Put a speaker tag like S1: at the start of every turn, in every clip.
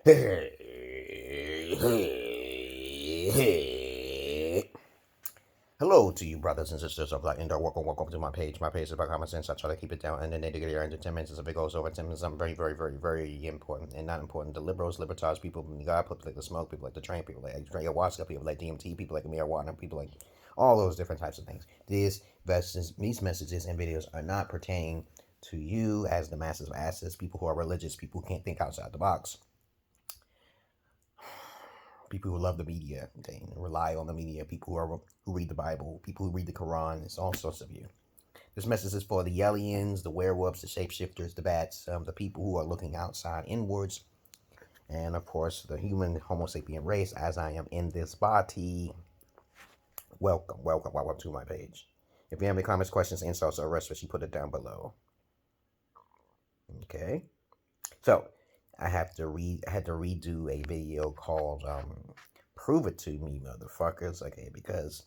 S1: Hello to you, brothers and sisters of Black Indo. Welcome to my page. My page is about common sense. I try to keep it down and then they get here into 10 minutes. If it goes over 10 minutes, I'm very important and not important. The liberals, libertarians, people like to smoke, people like to drink, people like ayahuasca, people like DMT, people like marijuana, people like all those different types of things. These messages and videos are not pertaining to you as the masses of asses, people who are religious, people who can't think outside the box. People who love the media, okay, and rely on the media, people who read the Bible, people who read the Quran, it's all sorts of you. This message is for the aliens, the werewolves, the shapeshifters, the bats, the people who are looking outside inwards, and of course the human Homo sapien race, as I am in this body. Welcome to my page. If you have any comments, questions, insults, or arrests, you put it down below. Okay, so I had to redo a video called Prove It To Me, Motherfuckers, okay, because,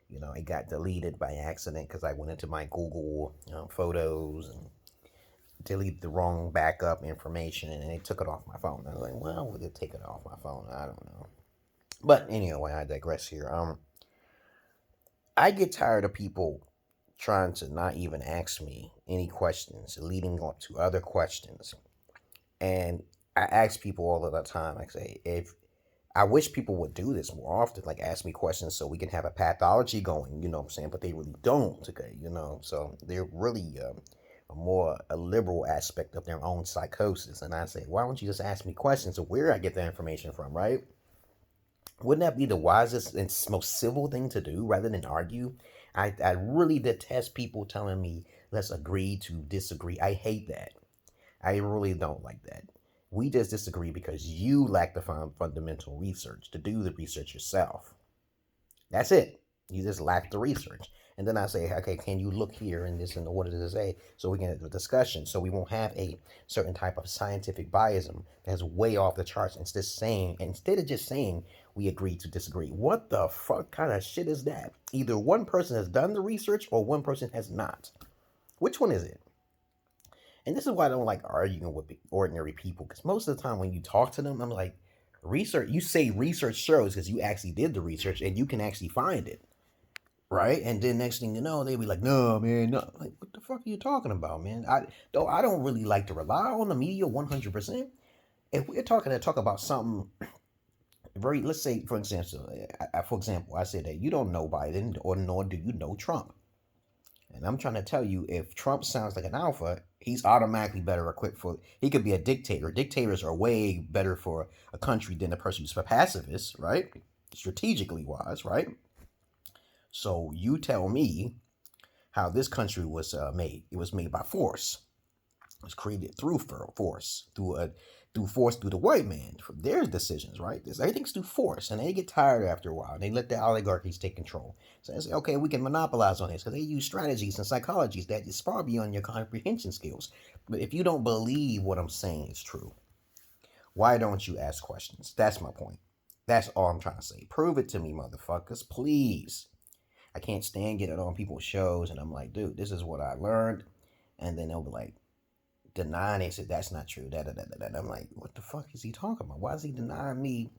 S1: you know, it got deleted by accident because I went into my Google photos and deleted the wrong backup information and they took it off my phone. I was like, well, we could take it off my phone, I don't know. But anyway, I digress here. I get tired of people trying to not even ask me any questions, leading up to other questions. And I ask people all of the time, I say, I wish people would do this more often, like ask me questions so we can have a pathology going, you know what I'm saying? But they really don't, okay, you know? So they're really a liberal aspect of their own psychosis. And I say, why don't you just ask me questions of where I get the information from, right? Wouldn't that be the wisest and most civil thing to do rather than argue? I really detest people telling me, let's agree to disagree. I hate that. I really don't like that. We just disagree because you lack the fundamental research to do the research yourself. That's it. You just lack the research. And then I say, okay, can you look here in this and what does it say? So we can have a discussion. So we won't have a certain type of scientific biasm that's way off the charts. Instead of just saying we agree to disagree. What the fuck kind of shit is that? Either one person has done the research or one person has not. Which one is it? And this is why I don't like arguing with ordinary people, because most of the time when you talk to them, I'm like, research, you say research shows because you actually did the research and you can actually find it, right? And then next thing you know, they be like, no, man, no. Like, what the fuck are you talking about, man? I don't really like to rely on the media 100%. If we're talk about something very, let's say, for example, I said that you don't know Biden or nor do you know Trump. And I'm trying to tell you, if Trump sounds like an alpha, he's automatically better equipped for, he could be a dictator. Dictators are way better for a country than a person who's a pacifist, right? Strategically wise, right? So you tell me how this country was made. It was made by force. It was created through force, through the white man, from their decisions, right? Everything's through force, and they get tired after a while. They let the oligarchies take control. So they say, okay, we can monopolize on this, because they use strategies and psychologies that is far beyond your comprehension skills. But if you don't believe what I'm saying is true, why don't you ask questions? That's my point. That's all I'm trying to say. Prove it to me, motherfuckers, please. I can't stand getting on people's shows, and I'm like, dude, this is what I learned. And then they'll be like, denying it, said that's not true. I'm like, what the fuck is he talking about? Why is he denying me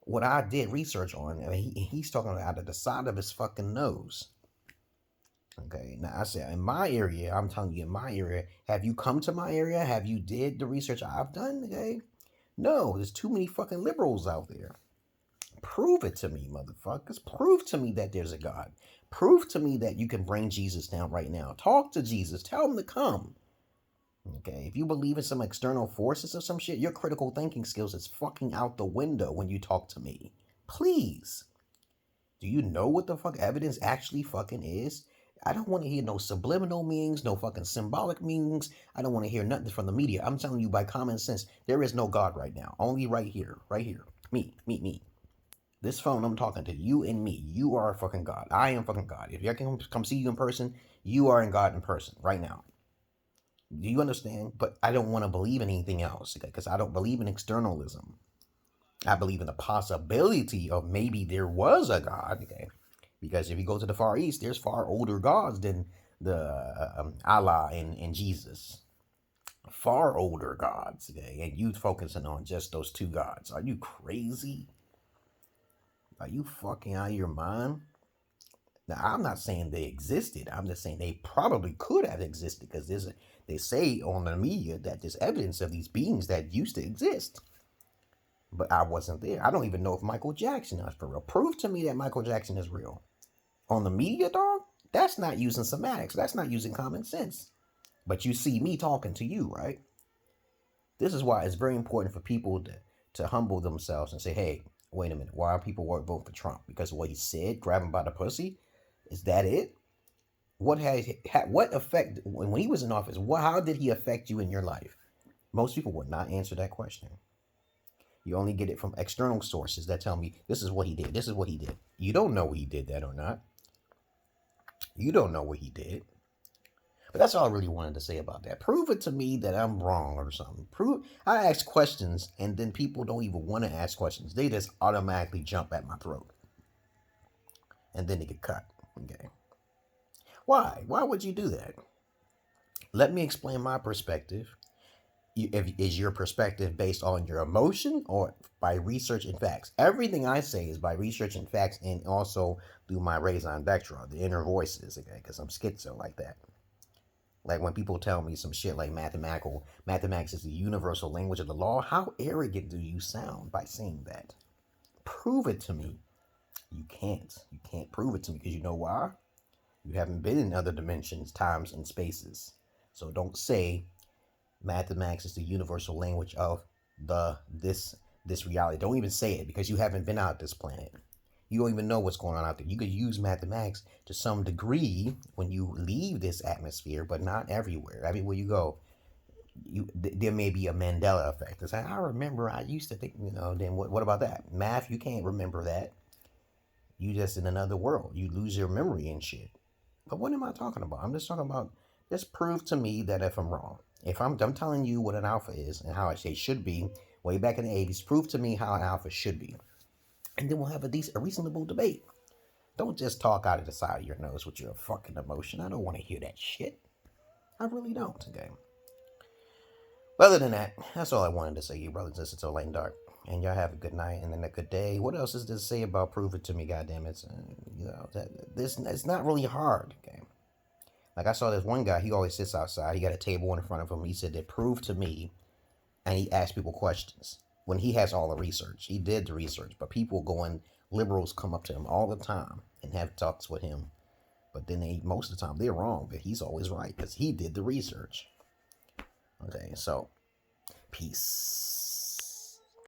S1: what I did research on? I mean, he's talking out of the side of his fucking nose. Okay, now I said in my area, I'm telling you, in my area, have you come to my area? Have you did the research I've done? Okay, no, there's too many fucking liberals out there. Prove it to me, motherfuckers. Prove to me that there's a God. Prove to me that you can bring Jesus down right now. Talk to Jesus. Tell him to come. Okay, if you believe in some external forces or some shit, your critical thinking skills is fucking out the window when you talk to me. Please. Do you know what the fuck evidence actually fucking is? I don't want to hear no subliminal meanings, no fucking symbolic meanings. I don't want to hear nothing from the media. I'm telling you by common sense, there is no God right now. Only right here. Me. This phone, I'm talking to you and me. You are a fucking God. I am fucking God. If I can come see you in person, you are in God in person right now. Do you understand? But I don't want to believe in anything else, because I don't believe in externalism. I believe in the possibility of maybe there was a God, okay? Because if you go to the Far East, there's far older gods than the Allah and Jesus. far older gods, okay? And you focusing on just those two gods. Are you crazy? Are you fucking out of your mind? Now, I'm not saying they existed. I'm just saying they probably could have existed because they say on the media that there's evidence of these beings that used to exist. But I wasn't there. I don't even know if Michael Jackson is for real. Prove to me that Michael Jackson is real. On the media, dog, that's not using somatics. That's not using common sense. But you see me talking to you, right? This is why it's very important for people to humble themselves and say, hey, wait a minute. Why are people vote for Trump? Because of what he said, grab him by the pussy? Is that it? What effect, when he was in office, how did he affect you in your life? Most people would not answer that question. You only get it from external sources that tell me, this is what he did, this is what he did. You don't know he did that or not. You don't know what he did. But that's all I really wanted to say about that. Prove it to me that I'm wrong or something. I ask questions, and then people don't even want to ask questions. They just automatically jump at my throat. And then they get cut. Okay. Why? Why would you do that? Let me explain my perspective. Is your perspective based on your emotion or by research and facts? Everything I say is by research and facts, and also through my raison d'etre, the inner voices, okay? Because I'm schizo like that. Like when people tell me some shit like mathematics is the universal language of the law, how arrogant do you sound by saying that? Prove it to me. You can't. You can't prove it to me because you know why? You haven't been in other dimensions, times, and spaces. So don't say mathematics is the universal language of this reality. Don't even say it because you haven't been out this planet. You don't even know what's going on out there. You could use mathematics to some degree when you leave this atmosphere, but not everywhere. Everywhere you go, there may be a Mandela effect. It's like, I remember I used to think, then what about that? Math, you can't remember that. You just in another world. You lose your memory and shit. But what am I talking about? I'm just talking about, just prove to me that if I'm wrong. If I'm telling you what an alpha is and how it should be, way back in the 80s, prove to me how an alpha should be. And then we'll have a reasonable debate. Don't just talk out of the side of your nose with your fucking emotion. I don't want to hear that shit. I really don't, okay? But other than that, that's all I wanted to say, you brothers and sisters, so late and dark. And y'all have a good night and then a good day. What else is there to say about prove it to me, goddamn it? It's not really hard, okay? Like I saw this one guy, he always sits outside. He got a table in front of him. He said that prove to me, and he asked people questions. When he has all the research, he did the research, but liberals come up to him all the time and have talks with him. But then most of the time they're wrong, but he's always right because he did the research. Okay, so peace.